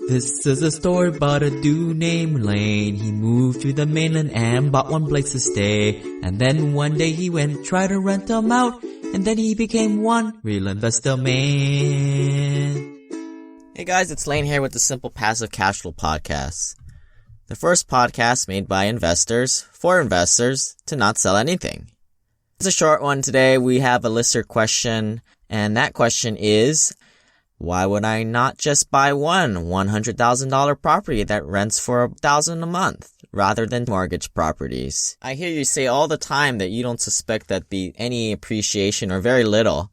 This is a story about a dude named Lane. He moved to the mainland and bought one place to stay. And then one day he went try to rent them out. And then he became one real investor man. Hey guys, it's Lane here with the Simple Passive Cash Flow Podcast. The first podcast made by investors, for investors, to not sell anything. It's a short one today. We have a listener question, and that question is, why would I not just buy one $100,000 property that rents for $1,000 a month rather than mortgage properties? I hear you say all the time that you don't suspect that be any appreciation or very little.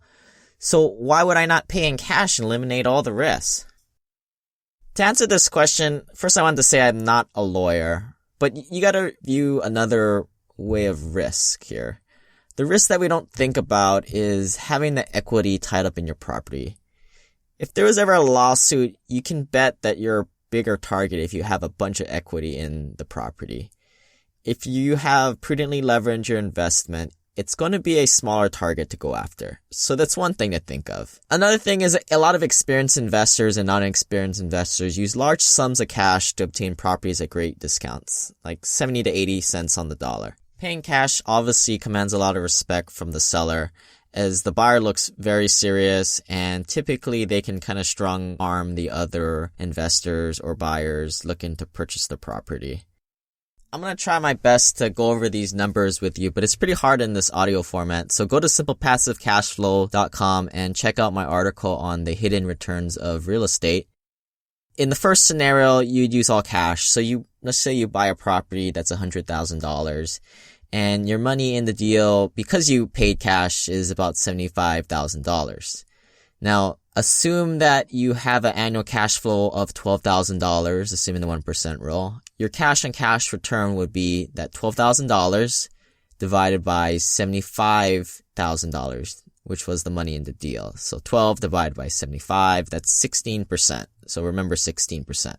So why would I not pay in cash and eliminate all the risks? To answer this question, first I want to say I'm not a lawyer, but you gotta view another way of risk here. The risk that we don't think about is having the equity tied up in your property. If there was ever a lawsuit, you can bet that you're a bigger target if you have a bunch of equity in the property. If you have prudently leveraged your investment, it's going to be a smaller target to go after. So that's one thing to think of. Another thing is a lot of experienced investors and non-experienced investors use large sums of cash to obtain properties at great discounts, like 70 to 80 cents on the dollar. Paying cash obviously commands a lot of respect from the seller, as the buyer looks very serious, and typically they can kind of strong arm the other investors or buyers looking to purchase the property. I'm going to try my best to go over these numbers with you, but it's pretty hard in this audio format. So go to simplepassivecashflow.com and check out my article on the hidden returns of real estate. In the first scenario, you'd use all cash. So let's say you buy a property that's $100,000. And your money in the deal, because you paid cash, is about $75,000. Now, assume that you have an annual cash flow of $12,000, assuming the 1% rule. Your cash on cash return would be that $12,000 divided by $75,000, which was the money in the deal. So 12 divided by 75, that's 16%. So remember 16%.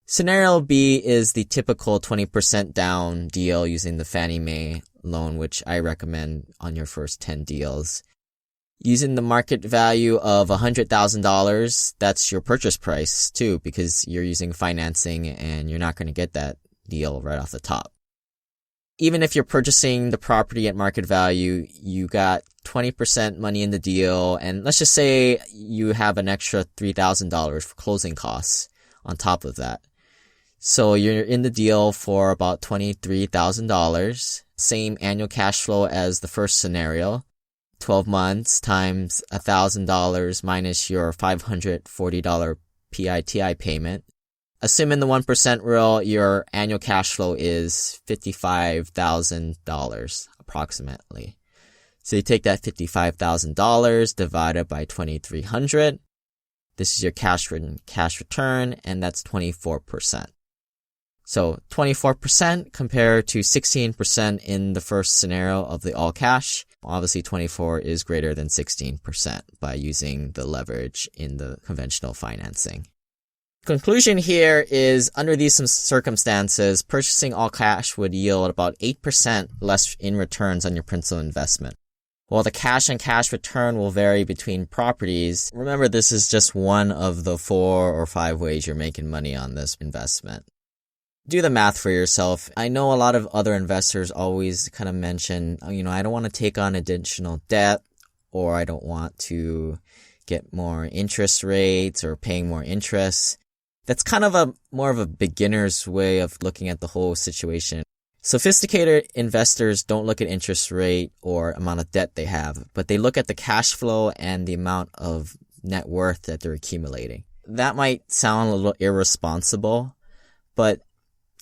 Scenario B is the typical 20% down deal using the Fannie Mae loan, which I recommend on your first 10 deals. Using the market value of $100,000, that's your purchase price too, because you're using financing and you're not going to get that deal right off the top. Even if you're purchasing the property at market value, you got 20% money in the deal, and let's just say you have an extra $3,000 for closing costs on top of that. So you're in the deal for about $23,000, same annual cash flow as the first scenario, 12 months times $1,000 minus your $540 PITI payment. Assuming the 1% rule, your annual cash flow is $55,000 approximately. So you take that $55,000 divided by 2,300. This is your cash return, and that's 24%. So 24% compared to 16% in the first scenario of the all cash. Obviously 24 is greater than 16% by using the leverage in the conventional financing. Conclusion here is, under these circumstances, purchasing all cash would yield about 8% less in returns on your principal investment. While the cash on cash return will vary between properties, remember this is just one of the 4 or 5 ways you're making money on this investment. Do the math for yourself. I know a lot of other investors always kind of mention, I don't want to take on additional debt, or I don't want to get more interest rates or paying more interest. That's kind of more of a beginner's way of looking at the whole situation. Sophisticated investors don't look at interest rate or amount of debt they have, but they look at the cash flow and the amount of net worth that they're accumulating. That might sound a little irresponsible, but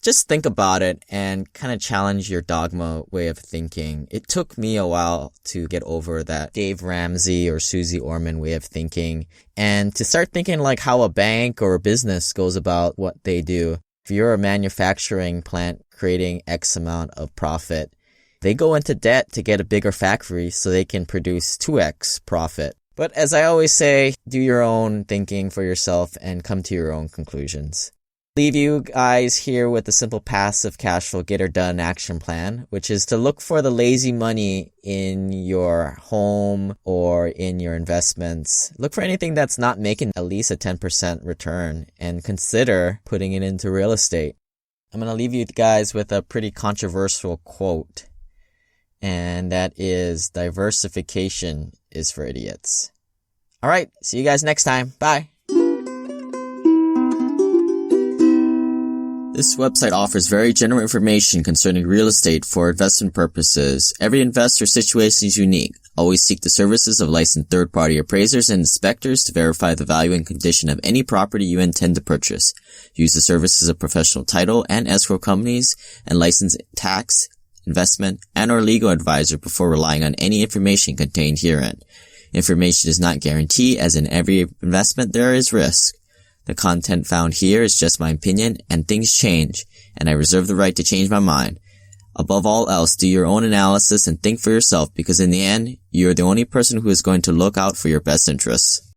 just think about it and kind of challenge your dogma way of thinking. It took me a while to get over that Dave Ramsey or Susie Orman way of thinking, and to start thinking like how a bank or a business goes about what they do. If you're a manufacturing plant creating X amount of profit, they go into debt to get a bigger factory so they can produce 2X profit. But as I always say, do your own thinking for yourself and come to your own conclusions. Leave you guys here with the simple passive cash flow get or done action plan, which is to look for the lazy money in your home or in your investments. Look for anything that's not making at least a 10% return and consider putting it into real estate. I'm going to leave you guys with a pretty controversial quote, and that is, diversification is for idiots. All right, see you guys next time. Bye. This website offers very general information concerning real estate for investment purposes. Every investor situation is unique. Always seek the services of licensed third-party appraisers and inspectors to verify the value and condition of any property you intend to purchase. Use the services of professional title and escrow companies and licensed tax, investment, and/or legal advisor before relying on any information contained herein. Information is not guaranteed, as in every investment there is risk. The content found here is just my opinion, and things change, and I reserve the right to change my mind. Above all else, do your own analysis and think for yourself, because in the end, you are the only person who is going to look out for your best interests.